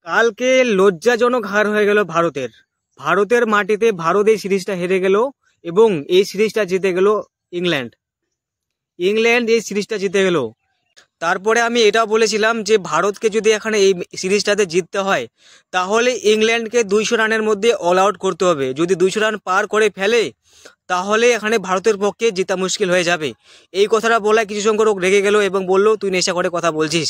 কালকে লজ্জাজনক হার হয়ে গেল ভারতের। ভারতের মাটিতে ভারত এই সিরিজটা হেরে গেল এবং এই সিরিজটা জিতে গেল ইংল্যান্ড। ইংল্যান্ড এই সিরিজটা জিতে গেল। তারপরে আমি এটাও বলেছিলাম যে ভারতকে যদি এখানে এই সিরিজটাতে জিততে হয় তাহলে ইংল্যান্ডকে 200 রানের মধ্যে অল আউট করতে হবে। যদি 200 রান পার করে ফেলে তাহলে এখানে ভারতের পক্ষে জেতা মুশকিল হয়ে যাবে। এই কথাটা বলায় কিছু সংখ্যক রেগে গেল এবং বলল, তুই নেশা করে কথা বলছিস,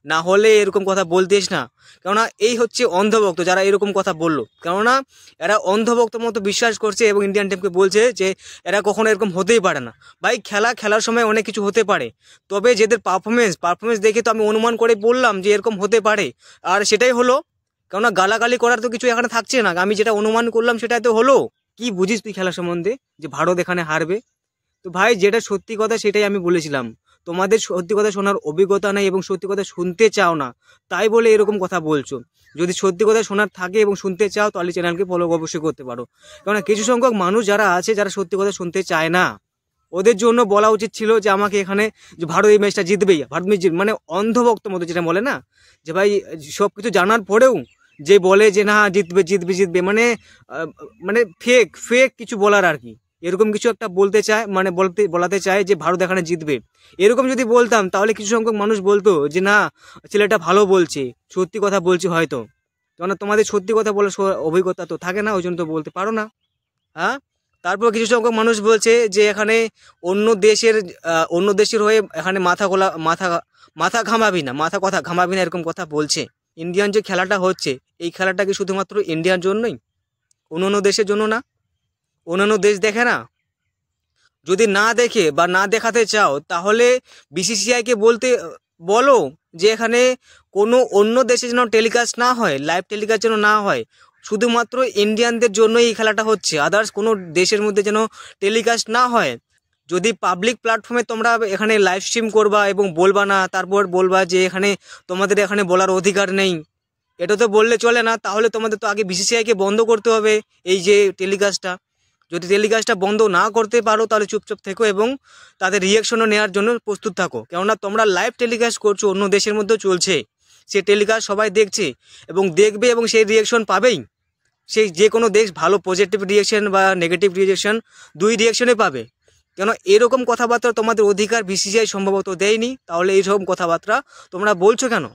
না হলে এরকম কথা বলতিস না। কেননা এই হচ্ছে অন্ধভক্ত যারা এরকম কথা বললো। কেননা এরা অন্ধভক্ত মতো বিশ্বাস করছে এবং ইন্ডিয়ান টিমকে বলছে যে এরা কখনো এরকম হতেই পারে না। ভাই, খেলার সময় অনেক কিছু হতে পারে, তবে যেদের পারফরমেন্স দেখে তো আমি অনুমান করে বললাম যে এরকম হতে পারে, আর সেটাই হলো। কেননা গালাগালি করার তো কিছু এখানে থাকছে না, আমি যেটা অনুমান করলাম সেটাই তো হলো। কি বুঝিস তুই খেলা সম্বন্ধে যে ভারত এখানে হারবে? তো ভাই, যেটা সত্যি কথা সেটাই আমি বলেছিলাম। তোমাদের সত্যি কথা শোনার অভিজ্ঞতা নেই এবং সত্যি কথা শুনতে চাও না, তাই বলে এরকম কথা বলছো। যদি সত্যি কথা শোনার থাকে এবং শুনতে চাও তাহলে চ্যানেলকে ফলো অবশ্যই করতে পারো। কেননা কিছু সংখ্যক মানুষ যারা আছে যারা সত্যি কথা শুনতে চায় না, ওদের জন্য বলা উচিত ছিল যে আমাকে এখানে যে ভারত এই ম্যাচটা জিতবেই, ভারত ম্যাচ মানে অন্ধভক্ত মতো যেটা বলে না, যে ভাই সব কিছু জানার পরেও যে বলে যে না জিতবে মানে মানে ফেক কিছু বলার আর কি, এরকম কিছু একটা বলতে চায়, মানে বলাতে চায় যে ভারত এখানে জিতবে। এরকম যদি বলতাম তাহলে কিছু সংখ্যক মানুষ বলতো যে না, ছেলেটা ভালো বলছে, সত্যি কথা বলছে হয়তো। কেননা তোমাদের সত্যি কথা বলার অভিজ্ঞতা তো থাকে না, ওই জন্য তো বলতে পারো না। হ্যাঁ, তারপর কিছু সংখ্যক মানুষ বলছে যে এখানে অন্য দেশের হয়ে এখানে মাথা ঘামাবি না এরকম কথা বলছে। ইন্ডিয়ান যে খেলাটা হচ্ছে এই খেলাটা কি শুধুমাত্র ইন্ডিয়ার জন্যই, অন্য দেশের জন্য না? অন্যান্য দেশ দেখে না? যদি না দেখে বা না দেখাতে চাও তাহলে বিসিসিআইকে বলো যে এখানে কোনো অন্য দেশে যেন টেলিকাস্ট না হয়, লাইভ টেলিকাস্ট যেন না হয়, শুধুমাত্র ইন্ডিয়ানদের জন্যই এই খেলাটা হচ্ছে, আদার্স কোনো দেশের মধ্যে যেন টেলিকাস্ট না হয়। যদি পাবলিক প্ল্যাটফর্মে তোমরা এখানে লাইভ স্ট্রিম করবা এবং বলবা না, তারপর বলবা যে এখানে তোমাদের এখানে বলার অধিকার নেই, এটা তো বললে চলে না। তাহলে তোমাদের তো আগে বিসিসিআইকে বন্ধ করতে হবে এই যে টেলিকাস্টটা। যদি টেলিকাস্টটা বন্ধ না করতে পারো তাহলে চুপচাপ থেকো এবং তাদের রিয়াকশনও নেওয়ার জন্য প্রস্তুত থাকো। কেননা তোমরা লাইভ টেলিকাস্ট করছো, অন্য দেশের মধ্যেও চলছে, সে টেলিকাস্ট সবাই দেখছে এবং দেখবে এবং সেই রিয়াকশন পাবেই। সেই যে কোনো দেশ ভালো পজিটিভ রিয়াকশন বা নেগেটিভ রিয়াকশন, দুই রিয়াকশনে পাবে। কেন এরকম কথাবার্তা তোমাদের অধিকার বিসিসিআই সম্ভবত দেয়নি, তাহলে এইরকম কথাবার্তা তোমরা বলছো কেন?